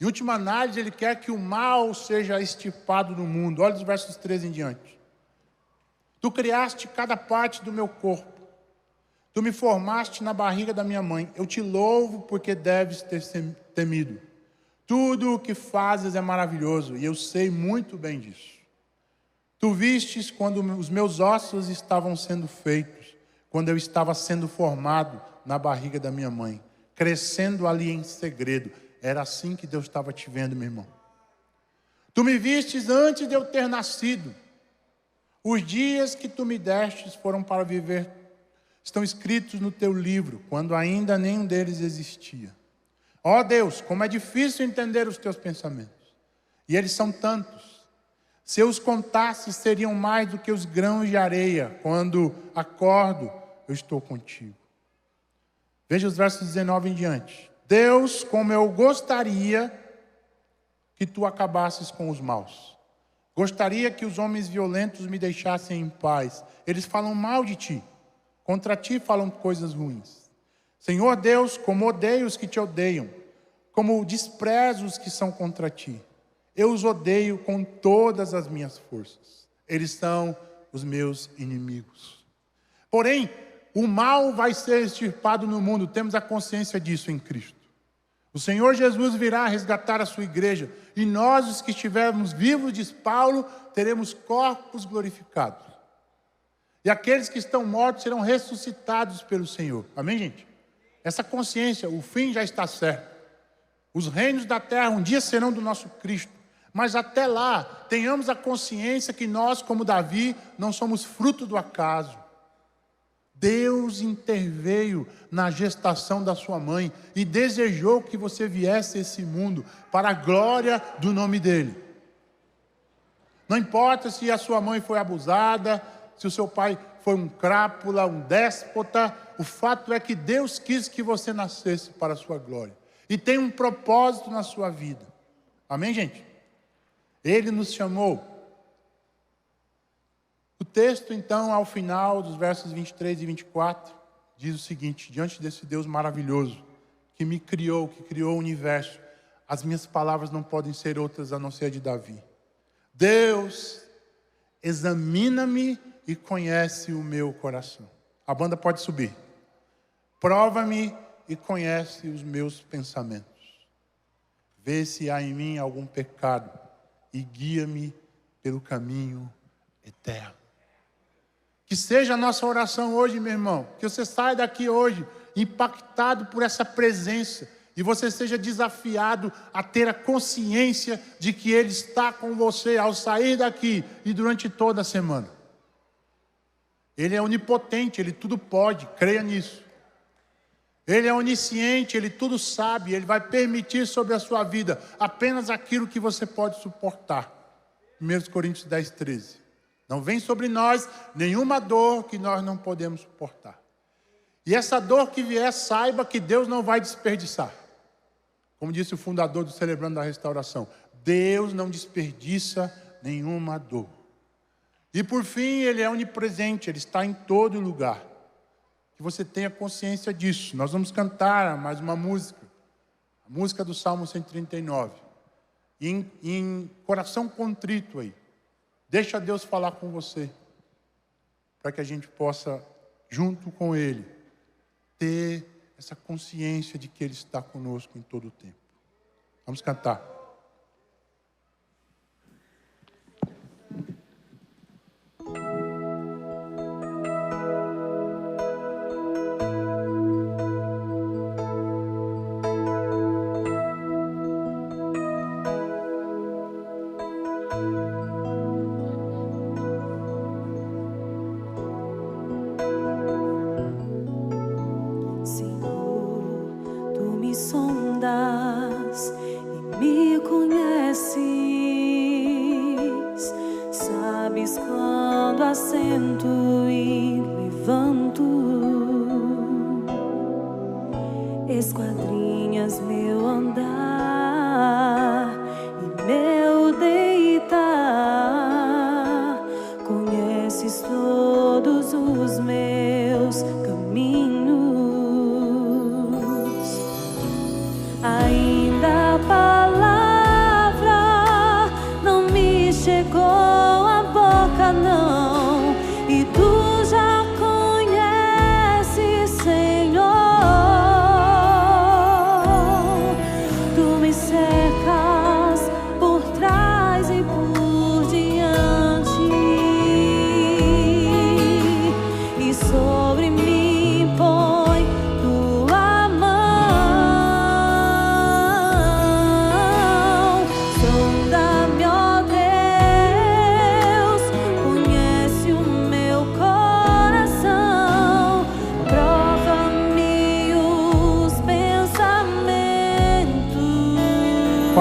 Em última análise, Ele quer que o mal seja extirpado do mundo. Olha os versos 13 em diante. Tu criaste cada parte do meu corpo. Tu me formaste na barriga da minha mãe. Eu te louvo porque deves ter temido. Tudo o que fazes é maravilhoso e eu sei muito bem disso. Tu vistes quando os meus ossos estavam sendo feitos, quando eu estava sendo formado na barriga da minha mãe, crescendo ali em segredo. Era assim que Deus estava te vendo, meu irmão. Tu me vistes antes de eu ter nascido. Os dias que tu me destes foram para viver, estão escritos no teu livro, quando ainda nenhum deles existia. Ó Deus, como é difícil entender os teus pensamentos. E eles são tantos. Se eu os contasse, seriam mais do que os grãos de areia. Quando acordo, eu estou contigo. Veja os versos 19 em diante. Deus, como eu gostaria que tu acabasses com os maus. Gostaria que os homens violentos me deixassem em paz. Eles falam mal de ti. Contra ti falam coisas ruins. Senhor Deus, como odeio os que te odeiam, como desprezo os que são contra ti. Eu os odeio com todas as minhas forças. Eles são os meus inimigos. Porém, o mal vai ser extirpado no mundo. Temos a consciência disso em Cristo. O Senhor Jesus virá resgatar a sua igreja. E nós, os que estivermos vivos, diz Paulo, teremos corpos glorificados. E aqueles que estão mortos serão ressuscitados pelo Senhor. Amém, gente? Essa consciência, o fim já está certo. Os reinos da terra um dia serão do nosso Cristo. Mas até lá, tenhamos a consciência que nós, como Davi, não somos fruto do acaso. Deus interveio na gestação da sua mãe e desejou que você viesse a esse mundo para a glória do nome dele. Não importa se a sua mãe foi abusada, se o seu pai foi um crápula, um déspota, o fato é que Deus quis que você nascesse para a sua glória. E tem um propósito na sua vida. Amém, gente? Ele nos chamou. O texto, então, ao final dos versos 23 e 24, diz o seguinte: diante desse Deus maravilhoso, que me criou, que criou o universo, as minhas palavras não podem ser outras a não ser de Davi. Deus, examina-me e conhece o meu coração. A banda pode subir. Prova-me e conhece os meus pensamentos. Vê se há em mim algum pecado e guia-me pelo caminho eterno. Que seja a nossa oração hoje, meu irmão. Que você saia daqui hoje impactado por essa presença. E você seja desafiado a ter a consciência de que Ele está com você ao sair daqui e durante toda a semana. Ele é onipotente, Ele tudo pode, creia nisso. Ele é onisciente, Ele tudo sabe, Ele vai permitir sobre a sua vida apenas aquilo que você pode suportar. 1 Coríntios 10, 13. Não vem sobre nós nenhuma dor que nós não podemos suportar. E essa dor que vier, saiba que Deus não vai desperdiçar. Como disse o fundador do Celebrando da Restauração, Deus não desperdiça nenhuma dor. E por fim, Ele é onipresente, Ele está em todo lugar. Que você tenha consciência disso. Nós vamos cantar mais uma música. A música do Salmo 139. Em coração contrito aí. Deixa Deus falar com você. Para que a gente possa, junto com Ele, ter essa consciência de que Ele está conosco em todo o tempo. Vamos cantar. Assento e levanto, esquadrinhas meu andar e meu deitar, conheces todos os meus caminhos, ainda a palavra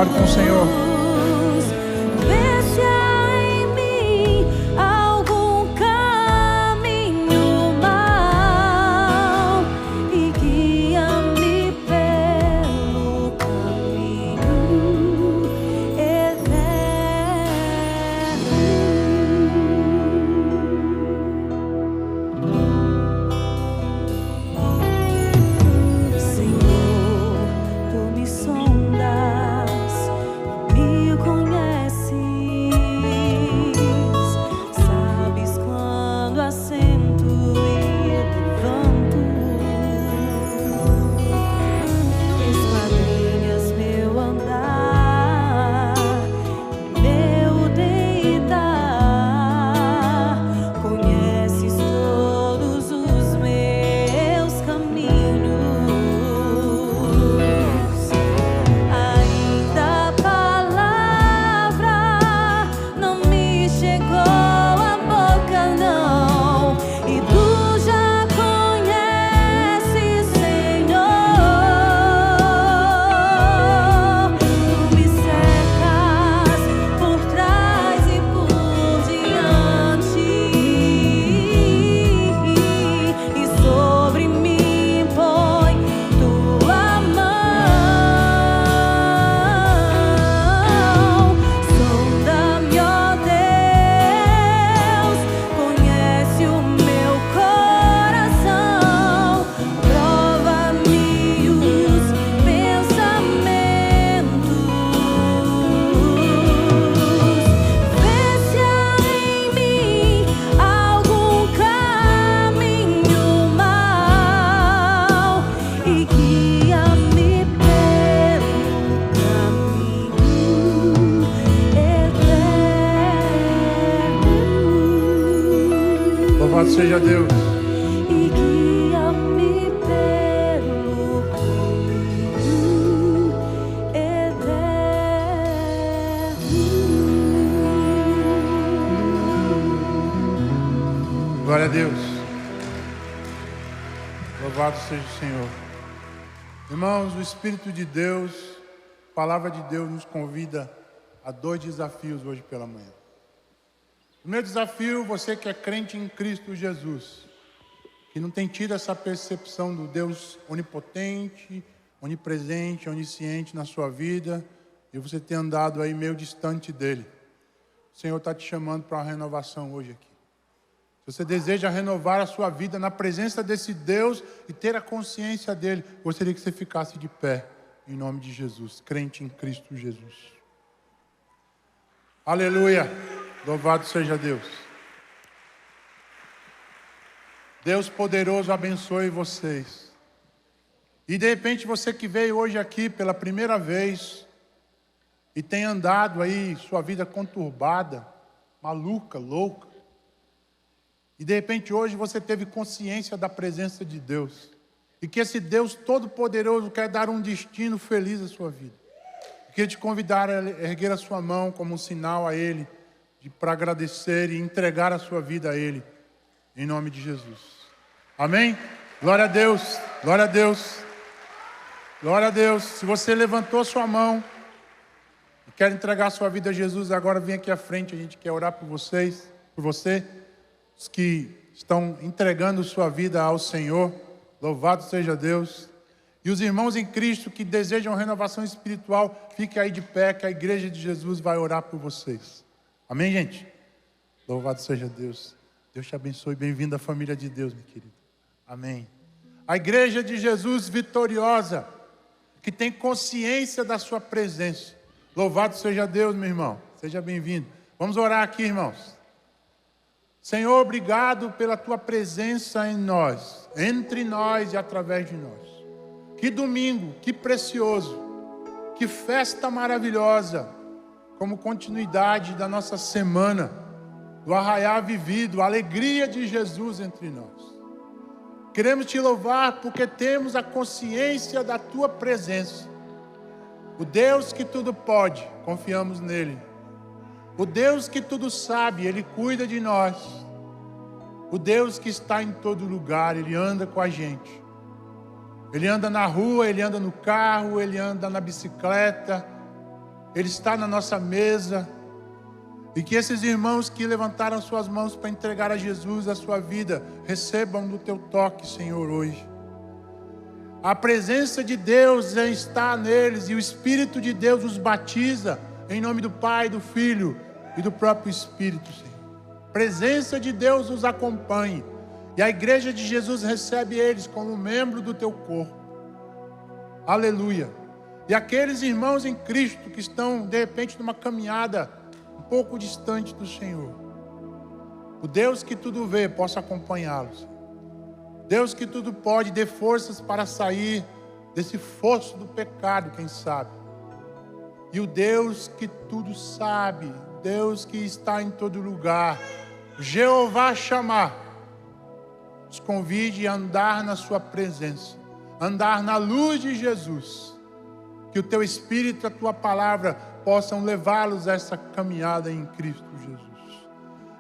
Fale com o Senhor. Vê se há em mim algum caminho mau e guia-me pelo caminho eterno. Senhor, tu me sondas, me conheces, sabes quando assento e levanto, esquadrinhas meu andar, meu deitar, conheces todos os meus caminhos. Ainda a palavra não me chegou à boca, não, e tu já conheces, Senhor. Tu me cercas por trás e por diante, e sobre mim põe tua mão. Sonda-me, ó Deus, conhece o meu coração, prova-me os pensamentos, vê se há em mim algum caminho mau e guia-me pelo caminho eterno. Louvado seja Deus. E guia-me pelo caminho eterno. Glória a Deus. Louvado seja o Senhor. Irmãos, o Espírito de Deus, a palavra de Deus nos convida a 2 desafios hoje pela manhã. Primeiro desafio, você que é crente em Cristo Jesus, que não tem tido essa percepção do Deus onipotente, onipresente, onisciente na sua vida, e você tem andado aí meio distante dele. O Senhor está te chamando para uma renovação hoje aqui. Se você deseja renovar a sua vida na presença desse Deus e ter a consciência dele, gostaria que você ficasse de pé, em nome de Jesus, crente em Cristo Jesus. Aleluia! Louvado seja Deus. Deus poderoso abençoe vocês. E de repente você que veio hoje aqui pela primeira vez e tem andado aí sua vida conturbada, maluca, louca, e de repente hoje você teve consciência da presença de Deus e que esse Deus todo-poderoso quer dar um destino feliz à sua vida. Eu queria te convidar a erguer a sua mão como um sinal a Ele, para agradecer e entregar a sua vida a Ele, em nome de Jesus. Amém? Glória a Deus, glória a Deus, glória a Deus. Se você levantou sua mão e quer entregar a sua vida a Jesus, agora vem aqui à frente, a gente quer orar por vocês, por você, os que estão entregando sua vida ao Senhor, louvado seja Deus. E os irmãos em Cristo que desejam renovação espiritual, fiquem aí de pé, que a igreja de Jesus vai orar por vocês. Amém, gente? Louvado seja Deus. Deus te abençoe. Bem-vindo à família de Deus, meu querido. Amém. A igreja de Jesus vitoriosa, que tem consciência da sua presença. Louvado seja Deus, meu irmão. Seja bem-vindo. Vamos orar aqui, irmãos. Senhor, obrigado pela tua presença em nós, entre nós e através de nós. Que domingo, que precioso, que festa maravilhosa, como continuidade da nossa semana, do arraiar vivido, a alegria de Jesus entre nós. Queremos te louvar porque temos a consciência da tua presença. O Deus que tudo pode, confiamos nele. O Deus que tudo sabe, Ele cuida de nós. O Deus que está em todo lugar, Ele anda com a gente. Ele anda na rua, Ele anda no carro, Ele anda na bicicleta. Ele está na nossa mesa. E que esses irmãos que levantaram suas mãos para entregar a Jesus a sua vida, recebam do teu toque, Senhor, hoje. A presença de Deus está neles e o Espírito de Deus os batiza em nome do Pai, do Filho e do próprio Espírito, Senhor. A presença de Deus os acompanhe e a igreja de Jesus recebe eles como membro do teu corpo. Aleluia. E aqueles irmãos em Cristo que estão de repente numa caminhada um pouco distante do Senhor, o Deus que tudo vê possa acompanhá-los. Deus que tudo pode, dê forças para sair desse fosso do pecado, quem sabe. E o Deus que tudo sabe, Deus que está em todo lugar, Jeová Chamar, nos convide a andar na sua presença, andar na luz de Jesus. Que o teu Espírito e a tua palavra possam levá-los a essa caminhada em Cristo Jesus.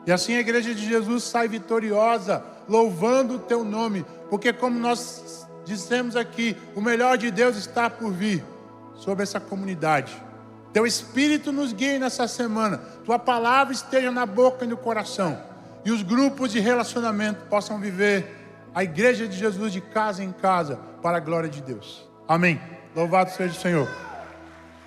E assim a igreja de Jesus sai vitoriosa, louvando o teu nome, porque como nós dissemos aqui, o melhor de Deus está por vir sobre essa comunidade. Teu Espírito nos guie nessa semana, tua palavra esteja na boca e no coração, e os grupos de relacionamento possam viver a igreja de Jesus de casa em casa, para a glória de Deus. Amém. Louvado seja o Senhor.